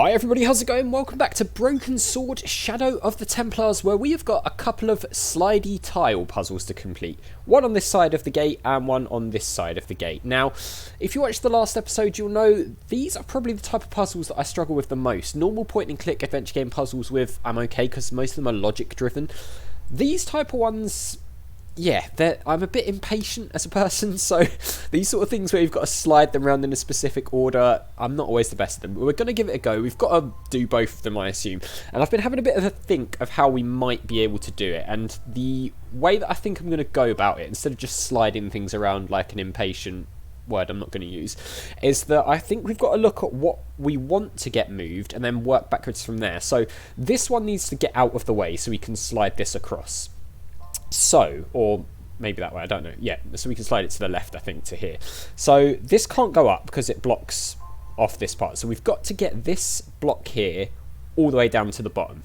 Hi everybody, how's it going? Welcome back to Broken Sword Shadow of the Templars, where we have got a couple of slidey tile puzzles to complete. One on this side of the gate and one on this side of the gate. Now, if you watched the last episode, you'll know these are probably the type of puzzles that I struggle with the most. Normal point and click adventure game puzzles with, I'm okay because most of them are logic driven. These type of ones, yeah, I'm a bit impatient as a person, so these sort of things where you've got to slide them around in a specific order, I'm not always the best at them. We're going to give it a go. We've got to do both of them, I assume. And I've been having a bit of a think of how we might be able to do it. And the way that I think I'm going to go about it, instead of just sliding things around like an impatient word I'm not going to use, is that I think we've got to look at what we want to get moved and then work backwards from there. So this one needs to get out of the way so we can slide this across. So, or maybe that way, I don't know. Yeah, so we can slide it to the left, I think, to here. So this can't go up because it blocks off this part. So we've got to get this block here all the way down to the bottom.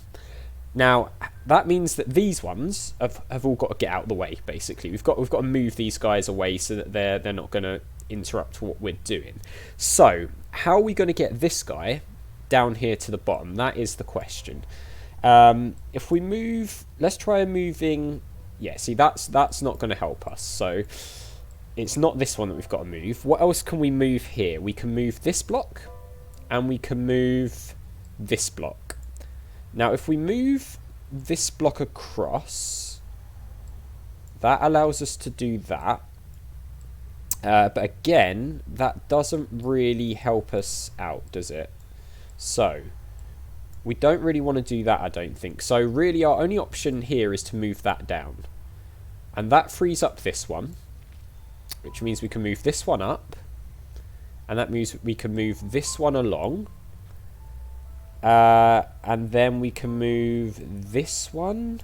Now, that means that these ones have all got to get out of the way, basically. We've got to move these guys away so that they're not going to interrupt what we're doing. So, how are we going to get this guy down here to the bottom? That is the question. If we move, let's try moving. Yeah, see, that's not going to help us. So it's not this one that we've got to move. What else can we move here? We can move this block and we can move this block. Now, if we move this block across, that allows us to do that. But again, that doesn't really help us out, does it? So we don't really want to do that, I don't think. So really our only option here is to move that down. And that frees up this one, which means we can move this one up. And that means we can move this one along. And then we can move this one.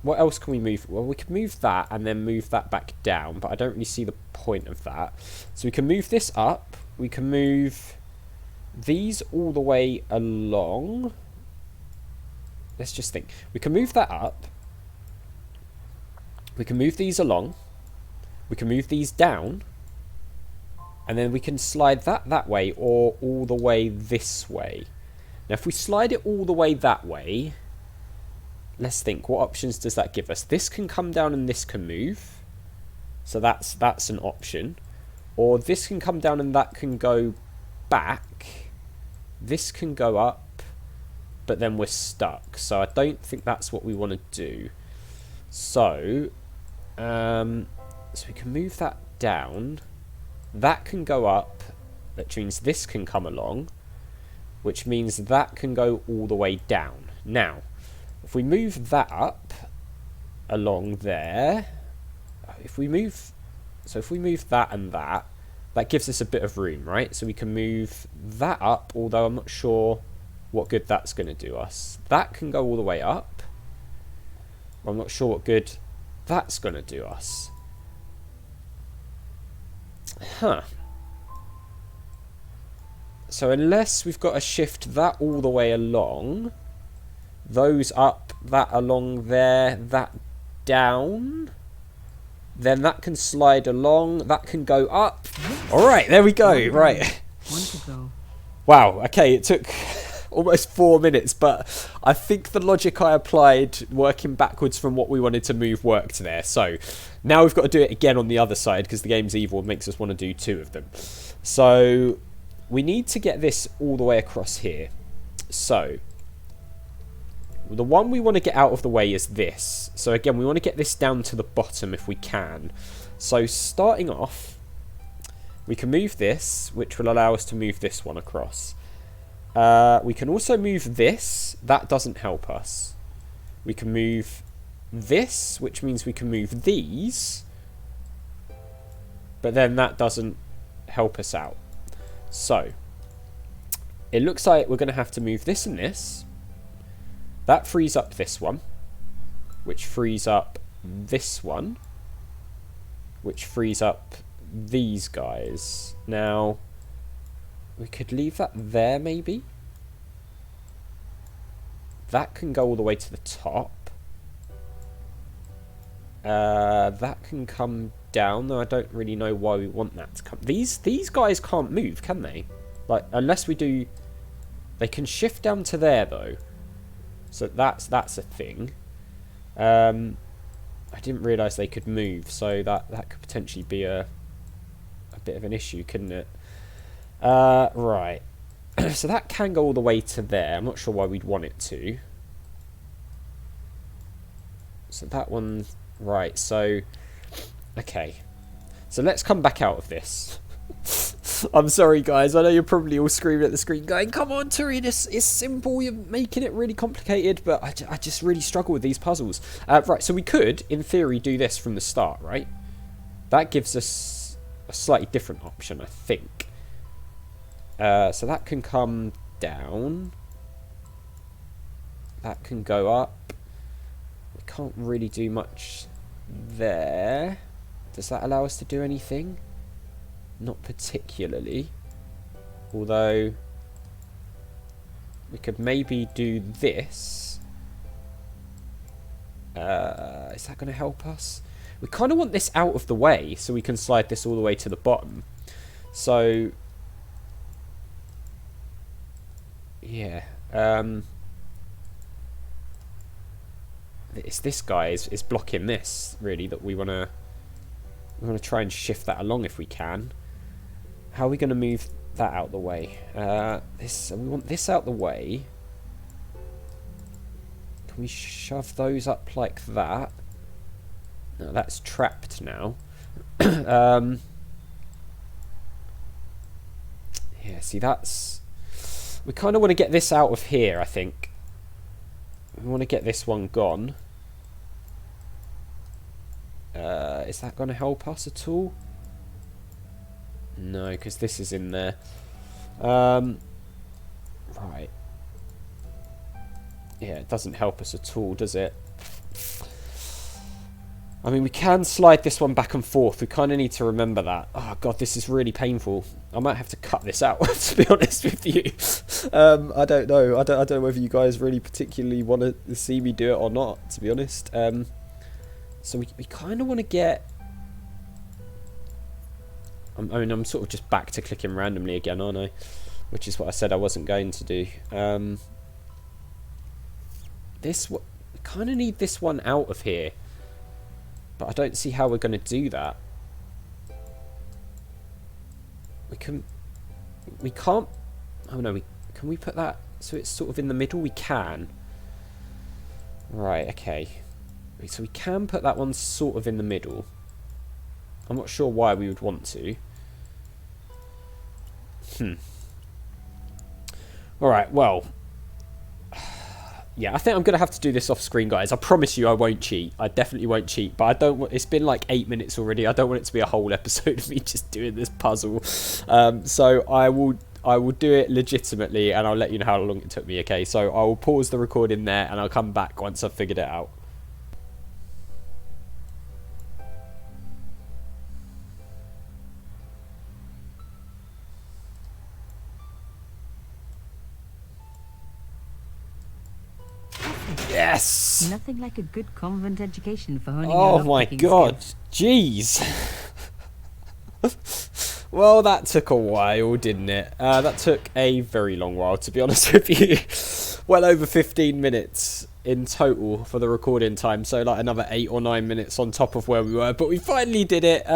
What else can we move? Well, we can move that and then move that back down. But I don't really see the point of that. So we can move this up. We can move these all the way along. Let's just think. We can move that up. We can move these along. We can move these down. And then we can slide that way or all the way this way. Now, if we slide it all the way that way, let's think. What options does that give us? This can come down and this can move. So that's an option. Or this can come down and that can go back. This can go up, but then we're stuck. So I don't think that's what we want to do. So, so we can move that down. That can go up, which means this can come along, which means that can go all the way down. Now, if we move that up along there, if we move that and that, that gives us a bit of room, right? So we can move that up, although I'm not sure what good that's going to do us. That can go all the way up. I'm not sure what good that's going to do us. Huh. So unless we've got to shift that all the way along, those up, that along there, that down, then that can slide along, that can go up. Alright, there we go, right. One to go. Wow, okay, it took almost 4 minutes, but I think the logic I applied working backwards from what we wanted to move worked there. So now we've got to do it again on the other side because the game's evil and makes us want to do 2 of them. So we need to get this all the way across here. So the one we want to get out of the way is this. So again, we want to get this down to the bottom if we can. So starting off, we can move this, which will allow us to move this one across. We can also move this. That doesn't help us. We can move this, which means we can move these. But then that doesn't help us out. So it looks like we're going to have to move this and this. That frees up this one, which frees up this one, which frees up these guys. Now, we could leave that there, maybe. That can go all the way to the top. That can come down, though I don't really know why we want that to come. These guys can't move, can they? Like, unless we do They can shift down to there, though. So that's a thing. I didn't realise they could move, so that could potentially be a bit of an issue, couldn't it? Right. So that can go all the way to there. I'm not sure why we'd want it to. So that one... Right, so... Okay. So let's come back out of this. I'm sorry, guys. I know you're probably all screaming at the screen going, come on, Turian, it's simple. You're making it really complicated. But I just really struggle with these puzzles. Right, so we could, in theory, do this from the start, right? That gives us a slightly different option, I think. So that can come down. That can go up. We can't really do much there. Does that allow us to do anything? Not particularly. Although we could maybe do this. Is that going to help us? We kind of want this out of the way so we can slide this all the way to the bottom. So yeah, it's this guy is blocking this really that we want to try and shift that along if we can. How are we going to move that out the way? We want this out the way. Can we shove those up like that? No, that's trapped now. Yeah, see, that's... We kind of want to get this out of here, I think. We want to get this one gone. Is that going to help us at all? No, because this is in there. Right. Yeah, it doesn't help us at all, does it? I mean, we can slide this one back and forth. We kind of need to remember that. Oh, God, this is really painful. I might have to cut this out, to be honest with you. I don't know. I don't know whether you guys really particularly want to see me do it or not, to be honest. So we kind of want to get... I mean, I'm sort of just back to clicking randomly again, aren't I? Which is what I said I wasn't going to do. We kind of need this one out of here. But I don't see how we're going to do that. We can't... Oh no, can we put that so it's sort of in the middle? We can. Right, okay. So we can put that one sort of in the middle. I'm not sure why we would want to. Alright, well. Yeah, I think I'm going to have to do this off screen, guys. I promise you I won't cheat. I definitely won't cheat. But I don't want... It's been like 8 minutes already. I don't want it to be a whole episode of me just doing this puzzle. So I will do it legitimately and I'll let you know how long it took me, okay? So I will pause the recording there and I'll come back once I've figured it out. Yes! Nothing like a good convent education for honing Oh my god, jeez. Well, that took a while, didn't it? That took a very long while, to be honest with you. Well over 15 minutes in total for the recording time, so like another 8 or 9 minutes on top of where we were, but we finally did it.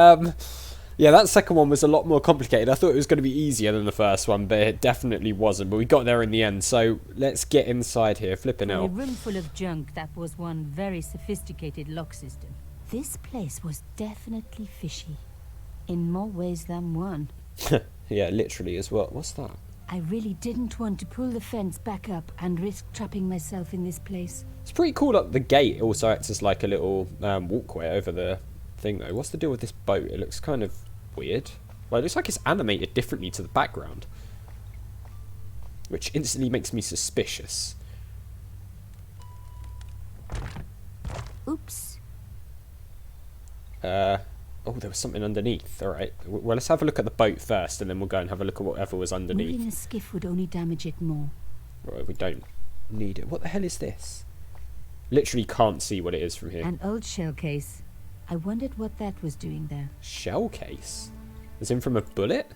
Yeah, that second one was a lot more complicated. I thought it was going to be easier than the first one, but it definitely wasn't. But we got there in the end, so let's get inside here. Flipping hell. A room full of junk, that was one very sophisticated lock system. This place was definitely fishy. In more ways than one. Yeah, literally as well. What's that? I really didn't want to pull the fence back up and risk trapping myself in this place. It's pretty cool that the gate also acts as like a little walkway over the thing, though. What's the deal with this boat? It looks kind of weird. Well, it looks like it's animated differently to the background, which instantly makes me suspicious. Oops. Oh, there was something underneath. Alright, well, let's have a look at the boat first, and then we'll go and have a look at whatever was underneath. Moving a skiff would only damage it more. Right, we don't need it. What the hell is this? Literally can't see what it is from here. An old shell case. I wondered what that was doing there. Shell case? As in from a bullet?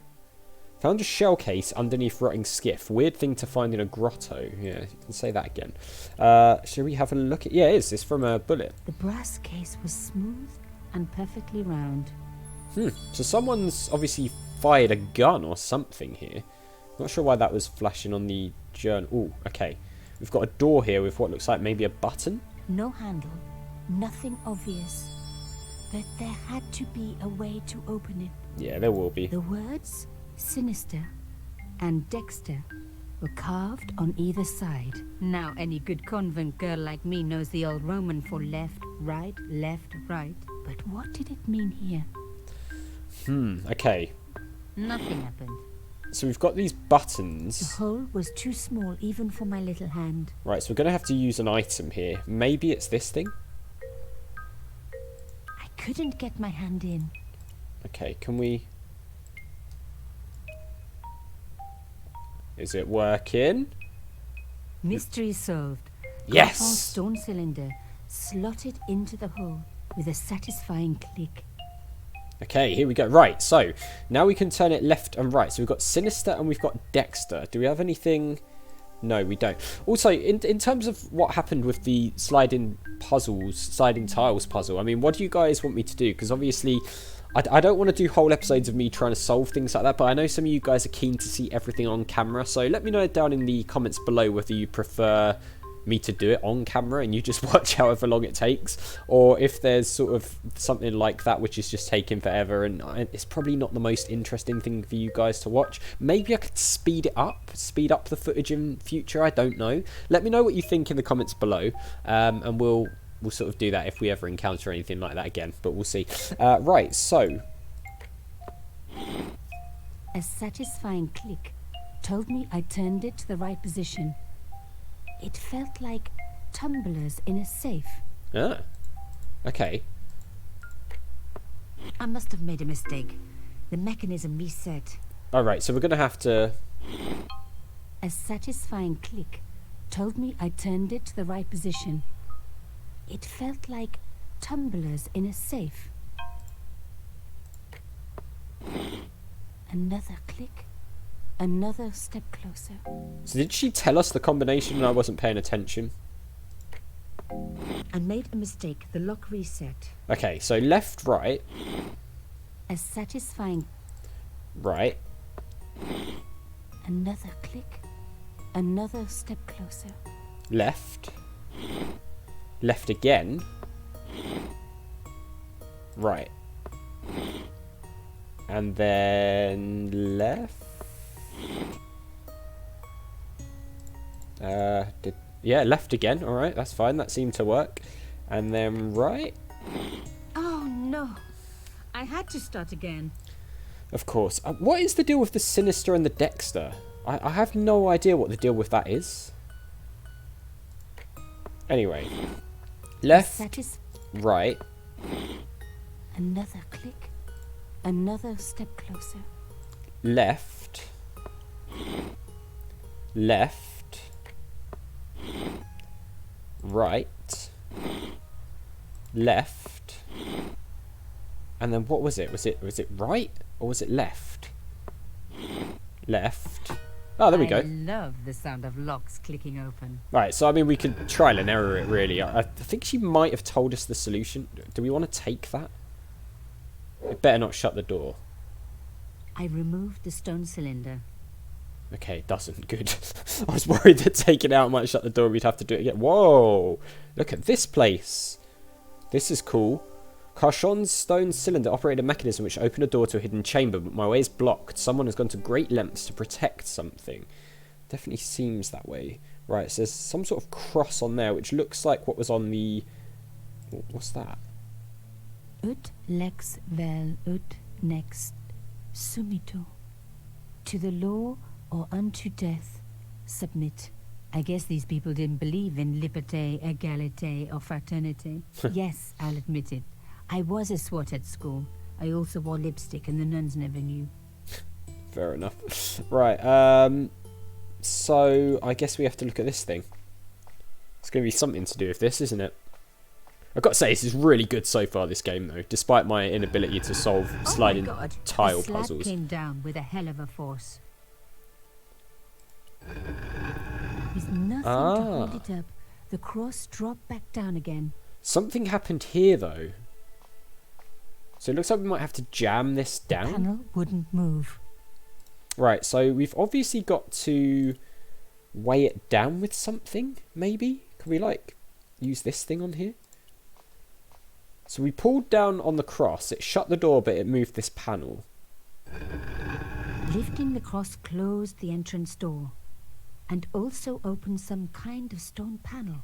Found a shell case underneath rotting skiff. Weird thing to find in a grotto. Yeah, you can say that again. Shall we have a look at... Yeah, it is. It's from a bullet. The brass case was smooth and perfectly round. So someone's obviously fired a gun or something here. Not sure why that was flashing on the journal. Oh, okay. We've got a door here with what looks like maybe a button. No handle. Nothing obvious. But there had to be a way to open it. Yeah, there will be. The words Sinister and Dexter were carved on either side. Now any good convent girl like me knows the old Roman for left, right. But what did it mean here? Okay. Nothing happened. So we've got these buttons. The hole was too small even for my little hand. Right, so we're going to have to use an item here. Maybe it's this thing? I couldn't get my hand in. Okay, can we... Is it working? Mystery solved. Yes! Carbon stone cylinder slotted into the hole with a satisfying click. Okay, here we go. Right, so now we can turn it left and right. So we've got Sinister and we've got Dexter. Do we have anything? No, we don't. Also, in terms of what happened with the sliding tiles puzzle, I mean, what do you guys want me to do? Because obviously, I don't want to do whole episodes of me trying to solve things like that, but I know some of you guys are keen to see everything on camera. So let me know down in the comments below whether you prefer me to do it on camera and you just watch however long it takes, or if there's sort of something like that which is just taking forever and it's probably not the most interesting thing for you guys to watch. Maybe I could speed up the footage in future. I don't know. Let me know what you think in the comments below, and we'll sort of do that if we ever encounter anything like that again, but we'll see. Right, so a satisfying click told me I turned it to the right position. It felt like tumblers in a safe. Ah, okay. I must have made a mistake. The mechanism reset. Alright, so we're going to have to... A satisfying click told me I turned it to the right position. It felt like tumblers in a safe. Another click. Another step closer. So did she tell us the combination and I wasn't paying attention? I made a mistake. The lock reset. Okay, so left, right. A satisfying... Right. Another click. Another step closer. Left. Left again. Right. And then left. Yeah, left again. Alright, that's fine. That seemed to work. And then right. Oh no. I had to start again. Of course. What is the deal with the Sinister and the Dexter? I have no idea what the deal with that is. Anyway. Left. Right. Another click. Another step closer. Left. Left. Right. Left. And then what was it? Was it right or was it left? Left. Oh, there we go. I love the sound of locks clicking open. Right, so I mean we could trial and error it really. I think she might have told us the solution. Do we want to take that? It better not shut the door. I removed the stone cylinder. Okay, it doesn't. Good. I was worried that taking it out might shut the door. We'd have to do it again. Whoa! Look at this place. This is cool. Carchon's stone cylinder operated a mechanism which opened a door to a hidden chamber, but my way is blocked. Someone has gone to great lengths to protect something. Definitely seems that way. Right, so there's some sort of cross on there, which looks like what was on the... What's that? Ut lex vel ut next sumito. To the law or unto death, submit. I guess these people didn't believe in liberté, égalité, or fraternité. Yes, I'll admit it. I was a swot at school. I also wore lipstick and the nuns never knew. Fair enough. Right, so I guess we have to look at this thing. It's going to be something to do with this, isn't it? I've got to say, this is really good so far, this game, though, despite my inability to solve sliding tile the slab puzzles. Came down with a hell of a force. With nothing to hold it up, the cross dropped back down again. Something happened here, though. So it looks like we might have to jam this down. The panel wouldn't move. Right, so we've obviously got to weigh it down with something, maybe? Can we, like, use this thing on here? So we pulled down on the cross, it shut the door, but it moved this panel. Lifting the cross closed the entrance door, and also opened some kind of stone panel.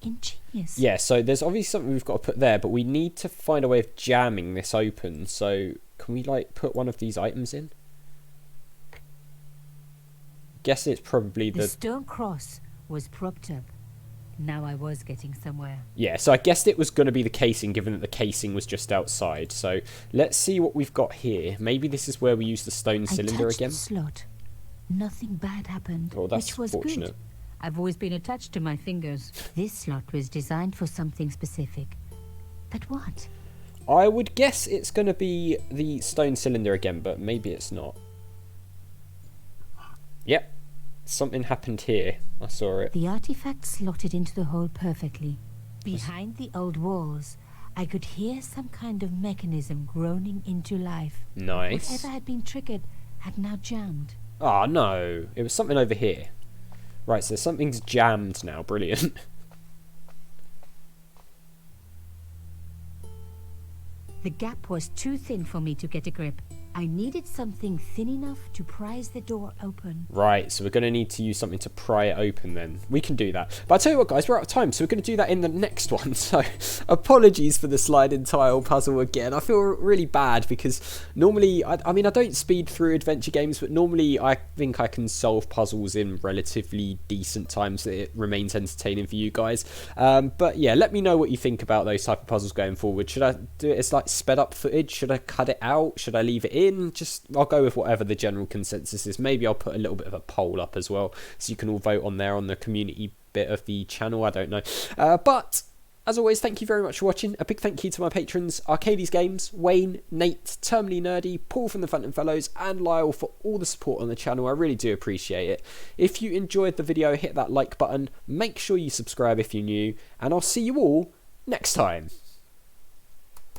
Ingenious. Yeah, so there's obviously something we've got to put there, but we need to find a way of jamming this open. So can we, like, put one of these items in? Guess it's probably the stone cross was propped up. Now I was getting somewhere. Yeah, so I guessed it was going to be the casing, given that the casing was just outside. So let's see what we've got here. Maybe this is where we use the stone cylinder again. The slot. Nothing bad happened, Oh, that's which was fortunate. good. I've always been attached to my fingers. This slot was designed for something specific. But what? I would guess it's going to be the stone cylinder again, but maybe it's not. Yep, something happened here. I saw it. The artifact slotted into the hole perfectly. Behind the old walls, I could hear some kind of mechanism groaning into life. Nice. Whatever had been triggered had now jammed. Oh, no. It was something over here. Right, so something's jammed now. Brilliant. The gap was too thin for me to get a grip. I needed something thin enough to prise the door open. Right, so we're going to need to use something to pry it open then. We can do that. But I'll tell you what, guys, we're out of time, so we're going to do that in the next one. So apologies for the sliding tile puzzle again. I feel really bad because normally, I mean, I don't speed through adventure games, but normally I think I can solve puzzles in relatively decent time so that it remains entertaining for you guys. But yeah, let me know what you think about those type of puzzles going forward. Should I do it as like sped up footage? Should I cut it out? Should I leave it in? I'll go with whatever the general consensus is. Maybe I'll put a little bit of a poll up as well, so you can all vote on there on the community bit of the channel. I don't know, but as always, thank you very much for watching. A big thank you to my patrons: Arcades Games, Wayne, Nate, Terminally Nerdy, Paul from the Phantom Fellows, and Lyle for all the support on the channel. I really do appreciate it. If you enjoyed the video, hit that like button. Make sure you subscribe if you're new, and I'll see you all next time.